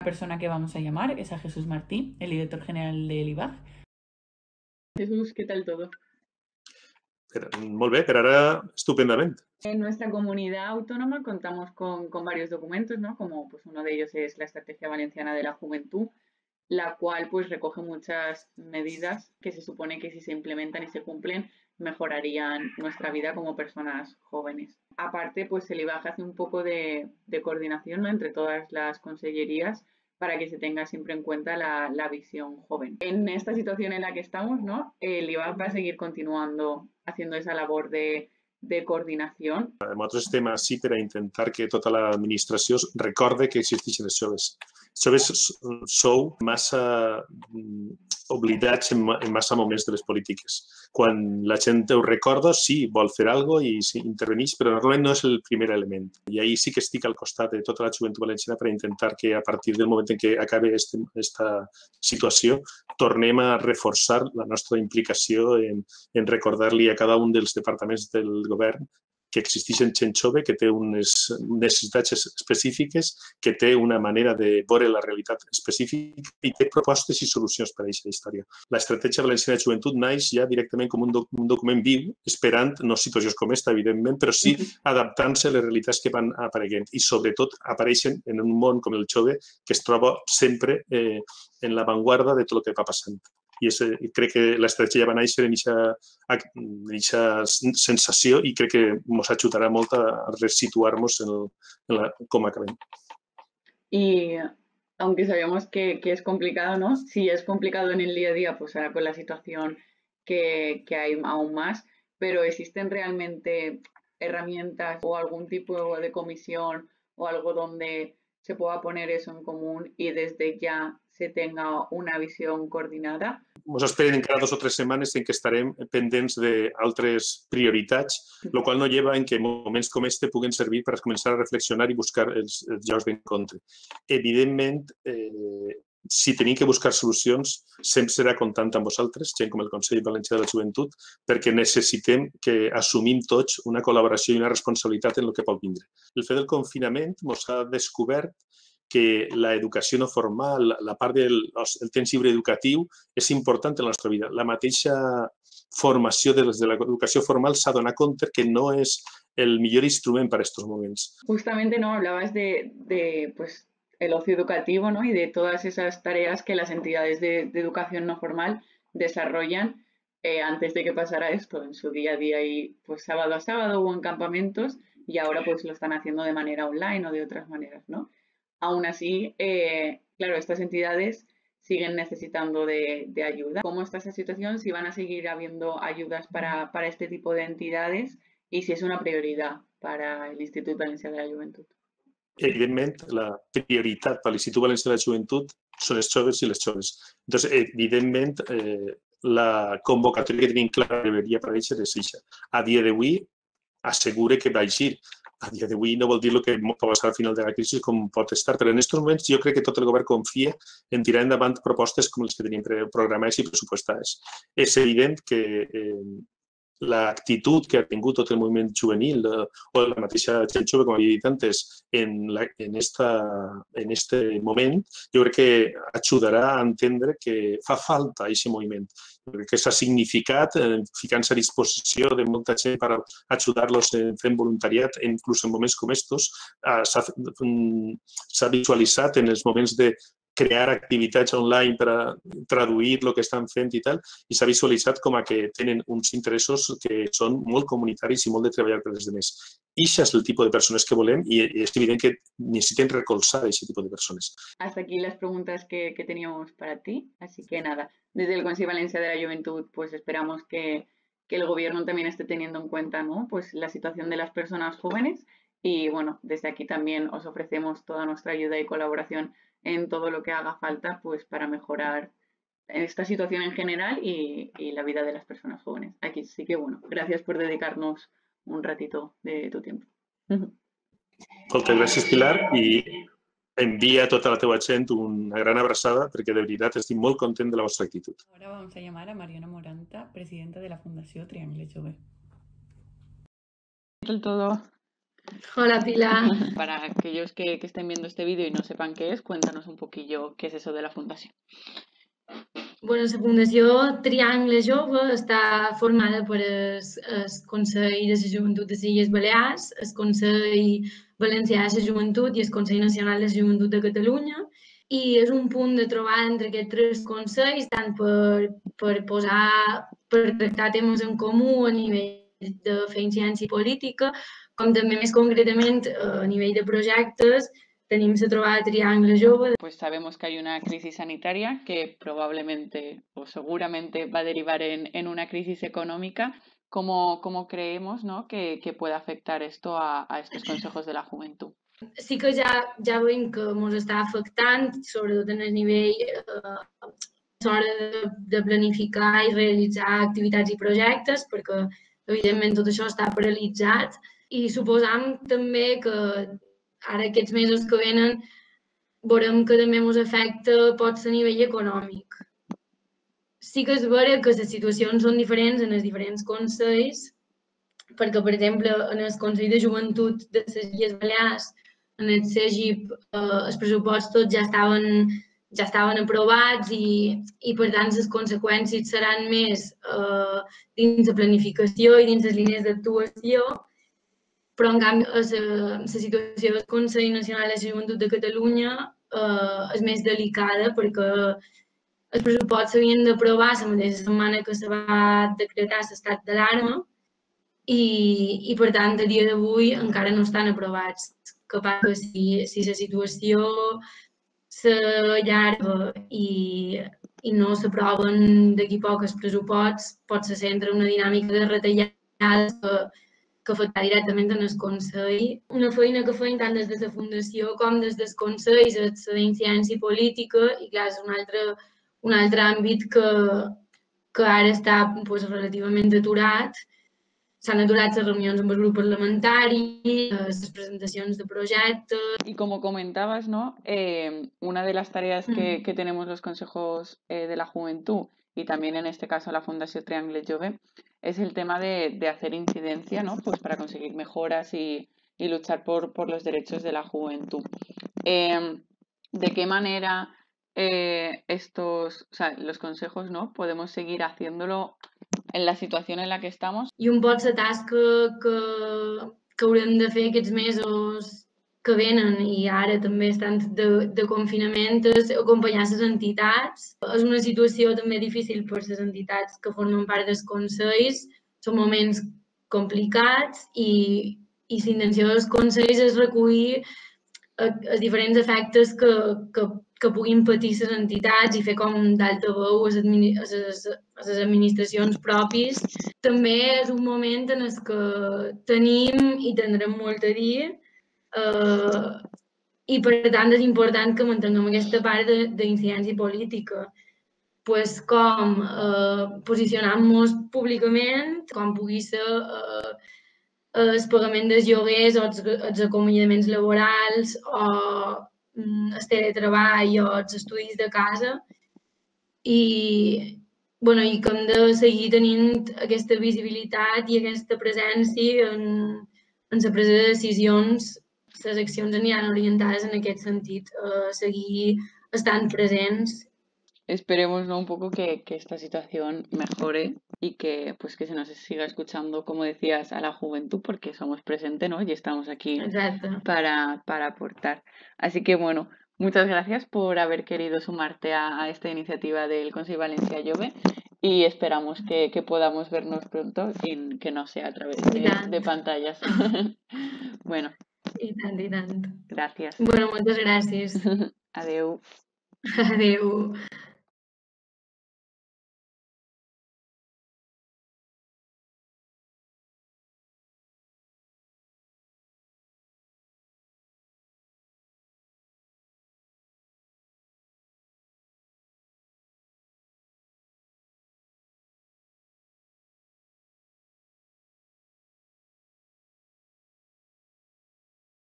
La persona que vamos a llamar es a Jesús Martí, el director general del IBAG. Jesús, ¿qué tal todo? Molt bé, per ara estupendament. En nuestra comunidad autónoma contamos con varios documentos, ¿no? Como pues uno de ellos es la Estrategia Valenciana de la Juventud, la cual pues recoge muchas medidas que se supone que si se implementan y se cumplen mejorarían nuestra vida como personas jóvenes. Aparte, pues el IBAG hace un poco de coordinación, ¿no?, entre todas las consellerías para que se tenga siempre en cuenta la visión joven. En esta situación en la que estamos, ¿no?, el IBAG va a seguir continuando haciendo esa labor de coordinació. Nosaltres estem així per a intentar que tota l'administració recorde que existeixen els joves. Els joves sou massa oblidats en massa moments de les polítiques. Quan la gent ho recorda, sí, vol fer alguna cosa i sí, interveneix, però normalment no és el primer element. I ahí sí que estic al costat de tota la joventut valenciana per a intentar que a partir del moment en què acabi aquesta situació tornem a reforçar la nostra implicació en recordar-li a cada un dels departaments del govern que existeixen gent jove, que té unes necessitats específiques, que té una manera de veure la realitat específica i té propostes i solucions per a aquesta història. L'Estratègia Valenciana de Joventut naix ja directament com un document viu, esperant, no situacions com aquesta, evidentment, però sí adaptant-se a les realitats que van apareguent i, sobretot, apareixen en un món com el jove que es troba sempre en l'avantguarda de tot el que va passant. I crec que l'estratègia va néixer en aquesta sensació i crec que ens ajudarà molt a resituar-nos com acabem. Y aunque sabemos que es complicado, ¿no? Si es complicado en el día a día, pues ahora con la situación que hay aún más, pero ¿existen realmente herramientas o algún tipo de comisión o algo donde se pueda poner eso en común y desde ya se tenga una visión coordinada? Ens esperen encara 2 o 3 setmanes en què estarem pendents d'altres prioritats, el qual no lleva en que moments com este puguen servir per començar a reflexionar i buscar els llocs d'encontre. Evidentment, si tenim que buscar solucions, sempre serà comptant amb vosaltres, gent com el Consell Valencià de la Joventut, perquè necessitem que assumim tots una col·laboració i una responsabilitat en el que pot vindre. El fet del confinament ens ha descobert que l'educació no formal, la part del temps lliure educatiu, és important en la nostra vida. La mateixa formació des de l'educació formal s'ha donat compte que no és el millor instrument per a aquests moments. Justamente, ¿no? Hablabas de pues, el ocio educativo, ¿no?, y de todas esas tareas que las entidades de educación no formal desarrollan antes de que pasara esto en su día a día y pues sábado a sábado o en campamentos y ahora pues lo están haciendo de manera online o de otras maneras, ¿no? Aún así, claro, estas entidades siguen necesitando de ayuda. ¿Cómo está esa situación? Si van a seguir habiendo ayudas para este tipo de entidades y si es una prioridad para el Institut Valencià de la Joventut. Evidentment, la prioritat per l'Institut Valencià de la Joventut són els joves i les joves. Doncs, evidentment, la convocatòria que tenim clara deveria aparèixer és això. A dia d'avui, assegure que va així. A dia d'avui no vol dir el que pot passar al final de la crisi com pot estar, però en aquests moments jo crec que tot el govern confia en tirar endavant propostes com les que tenim programades i pressupostades. És evident que l'actitud que ha tingut tot el moviment juvenil o la mateixa gent jove, com havia dit antes, en este moment, jo crec que ajudarà a entendre que fa falta aquest moviment. Que s'ha significat ficant-se a disposició de molta gent per ajudar-los fent voluntariat, inclús en moments com estos. S'ha visualitzat en els moments de crear activitats online per a traduir el que estan fent i tal, i s'ha visualitzat com a que tenen uns interessos que són molt comunitaris i molt de treballar per als altres. I això és el tipus de persones que volem i és evident que necessitem recolzar aquest tipus de persones. Hasta aquí las preguntas que teníamos para ti, así que nada, desde el Consell Valencià de la Juventud pues esperamos que el gobierno también esté teniendo en cuenta, ¿no?, pues la situación de las personas jóvenes y bueno, desde aquí también os ofrecemos toda nuestra ayuda y colaboración en todo lo que haga falta pues para mejorar esta situación en general y la vida de las personas jóvenes. Aquí sí que bueno, gracias por dedicarnos un ratito de tu tiempo. Moltes gràcies, Pilar, i envia a tota la teva gent una gran abraçada perquè de veritat estic molt content de la vostra actitud. Ahora vamos a llamar a Mariona Moranta, presidenta de la Fundació Triangle Jove. Del todo. Hola, Pilar. Para aquellos que estén viendo este vídeo y no sepan qué es, cuéntanos un poquillo qué es eso de la fundació. Bueno, la Fundació Triangle Jove està formada per el Consell de la Joventut de les Illes Balears, el Consell Valencià de la Joventut i el Consell Nacional de la Joventut de Catalunya. I és un punt de trobada entre aquests tres consells, tant per tractar temes en comú a nivell de fer incidència política, com també més concretament a nivell de projectes. Tenim la trobada Triangle Jove. Pues sabemos que hay una crisis sanitaria que probablemente o seguramente va a derivar en una crisis económica. ¿Cómo creemos, ¿no?, que puede afectar esto a estos consejos de la juventud? Sí que ja veiem que ens està afectant, sobretot en el nivell a l'hora de planificar i realitzar activitats i projectes, perquè evidentment tot això està paralitzat i suposam també que ara aquests mesos que venen veurem que també ens afecta potser a nivell econòmic. Sí que és vera que les situacions són diferents en els diferents consells, perquè, per exemple, en el Consell de Joventut de les Illes Balears, en el CEGIP, els pressupostos ja estaven aprovats i per tant, les conseqüències seran més dins la planificació i dins les línies d'actuació, però, en canvi, la situació del Consell Nacional de la Joventut de Catalunya és més delicada perquè els pressupostos s'havien d'aprovar la mateixa setmana que se va decretar l'estat d'alarma i, per tant, a dia d'avui encara no estan aprovats. Que passa que si la situació s'allarga i no s'aproven d'aquí poc els pressupostos, pot ser entre una dinàmica de retallades que afectarà directament en el Consell. Una feina que feim tant des de la Fundació com des del Consell és la d'incidència política i, clar, és un altre àmbit que ara està relativament aturat. S'han aturat las reuniones amb el grup parlamentari, las presentaciones de proyectos. Y como comentabas, ¿no? Una de las tareas que tenemos los consejos de la juventud y también en este caso la Fundación Triangle Jove es el tema de hacer incidencia, ¿no? Pues para conseguir mejoras y luchar por los derechos de la juventud. ¿De qué manera los consejos, ¿no?, podemos seguir haciéndolo en la situació en la que estem? I un poc la tasca que haurem de fer aquests mesos que venen i ara també estan de confinament és acompanyar les entitats. És una situació també difícil per les entitats que formen part dels consells. Són moments complicats i l'intenció dels consells és recollir els diferents efectes que puguin patir les entitats i fer com d'altaveu a les administracions pròpies. També és un moment en el que tenim i tindrem molt a dir i, per tant, és important que mantinguem aquesta part d'incidència política. Com posicionant-nos públicament, com pugui ser el pagament dels lloguers o els acomiadaments laborals o el teletreball o els estudis de casa i que hem de seguir tenint aquesta visibilitat i aquesta presència en la presa de decisions. Les accions aniran orientades en aquest sentit, a seguir estant presents. Esperemos, ¿no?, un poco que esta situación mejore y que se nos siga escuchando, como decías, a la juventud, porque somos presentes, ¿no?, y estamos aquí. Exacto. Para aportar. Así que, bueno, muchas gracias por haber querido sumarte a esta iniciativa del Consell Valencià Jove y esperamos que podamos vernos pronto y que no sea a través de pantallas. Bueno. I tant. Gràcies. Bueno, moltes gràcies. Adeu. Adeu.